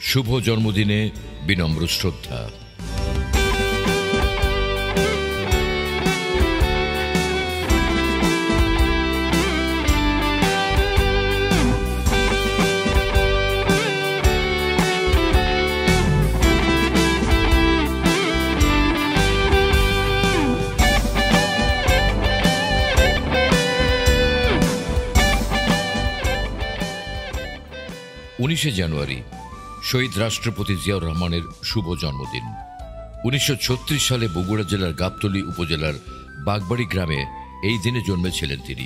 শুভ জন্মদিনে বিনম্র শ্রদ্ধা। জানুয়ারি শহীদ রাষ্ট্রপতি জিয়াউর রহমানের শুভ জন্মদিন। 1936 সালে বগুড়া জেলার গাবতলী উপজেলার বাগবাড়ি গ্রামে এই দিনে জন্মেছিলেন তিনি।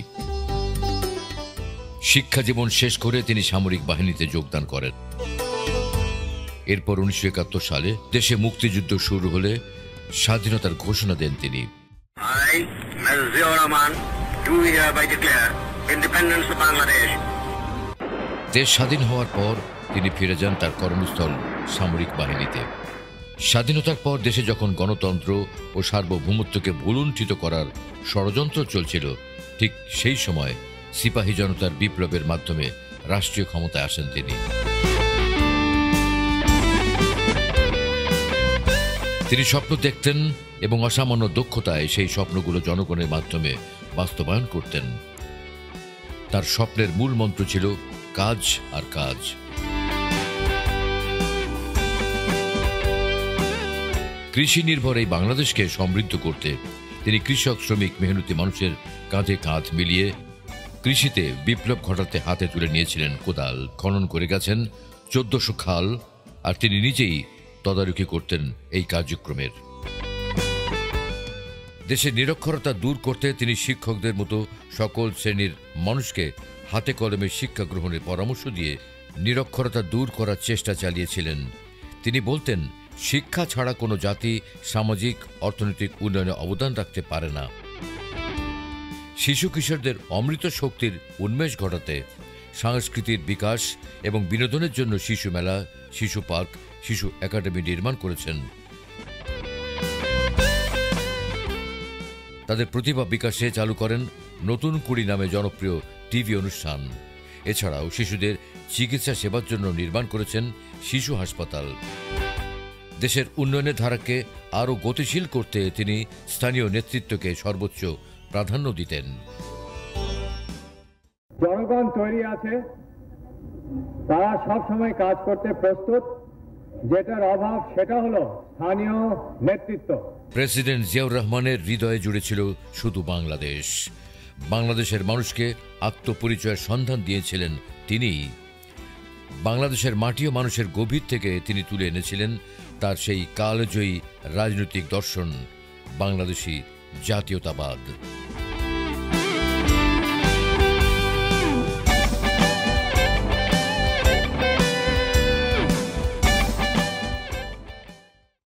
শিক্ষা জীবন শেষ করে তিনি সামরিক বাহিনীতে যোগদান করেন। এরপর 1971 সালে দেশে মুক্তিযুদ্ধ শুরু হলে স্বাধীনতার ঘোষণা দেন তিনি। দেশ স্বাধীন হওয়ার পর তিনি ফিরে যান তার কর্মস্থল সামরিক বাহিনীতে। স্বাধীনতার পর দেশে যখন গণতন্ত্র ও সার্বভৌমত্বকে ভুলুণ্ঠিত করার ষড়যন্ত্র চলছিল, ঠিক সেই সময় সিপাহী জনতার বিপ্লবের মাধ্যমে রাষ্ট্রীয় ক্ষমতায় আসেন তিনি। তিনি স্বপ্ন দেখতেন এবং অসামান্য দক্ষতায় সেই স্বপ্নগুলো জনগণের মাধ্যমে বাস্তবায়ন করতেন। তার স্বপ্নের মূল মন্ত্র ছিল কাজ আর কাজ। কৃষি নির্ভর এই বাংলাদেশকে সমৃদ্ধ করতে তিনি কৃষক, শ্রমিক, মেহনতি মানুষের কাঁধে কাঁধ মিলিয়ে কৃষিতে বিপ্লব ঘটাতে হাতে তুলে নিয়েছিলেন কোদাল। খনন করে গেছেন 1400 খাল, আর তিনি নিজেই তদারকি করতেন এই কার্যক্রমের। দেশের নিরক্ষরতা দূর করতে তিনি শিক্ষকদের মতো সকল শ্রেণীর মানুষকে হাতে কলমে শিক্ষা গ্রহণের পরামর্শ দিয়ে নিরক্ষরতা দূর করার চেষ্টা চালিয়েছিলেন। তিনি বলতেন, শিক্ষা ছাড়া কোনো জাতি সামাজিক অর্থনৈতিক উন্নয়নে অবদান রাখতে পারে না। শিশু কিশোরদের অমৃত শক্তির উন্মেষ ঘটাতে সংস্কৃতির বিকাশ এবং বিনোদনের জন্য শিশু মেলা, শিশু পার্ক, শিশু একাডেমি নির্মাণ করেছেন। তাদের প্রতিভা বিকাশে চালু করেন নতুন কুড়ি নামে জনপ্রিয় টিভি অনুষ্ঠান। এছাড়াও শিশুদের চিকিৎসা সেবার জন্য নির্মাণ করেছেন শিশু হাসপাতাল। দেশের উন্নয়নের ধারাকে আরও গতিশীল করতে তিনি স্থানীয় নেতৃত্বকে সর্বোচ্চ প্রাধান্য দিতেন। জনগণ তৈরি আছে, তারা সবসময় কাজ করতে প্রস্তুত। যেটার অভাব সেটা হলো স্থানীয় নেতৃত্ব। প্রেসিডেন্ট জিয়াউর রহমানের হৃদয়ে জুড়ে ছিল শুধু বাংলাদেশ। বাংলাদেশের মানুষকে আত্মপরিচয়ের সন্ধান দিয়েছিলেন তিনি। বাংলাদেশের মাটি ও মানুষের গভীর থেকে তিনি তুলে এনেছিলেন তার সেই কালজয়ী রাজনৈতিক দর্শন, বাংলাদেশী জাতীয়তাবাদ।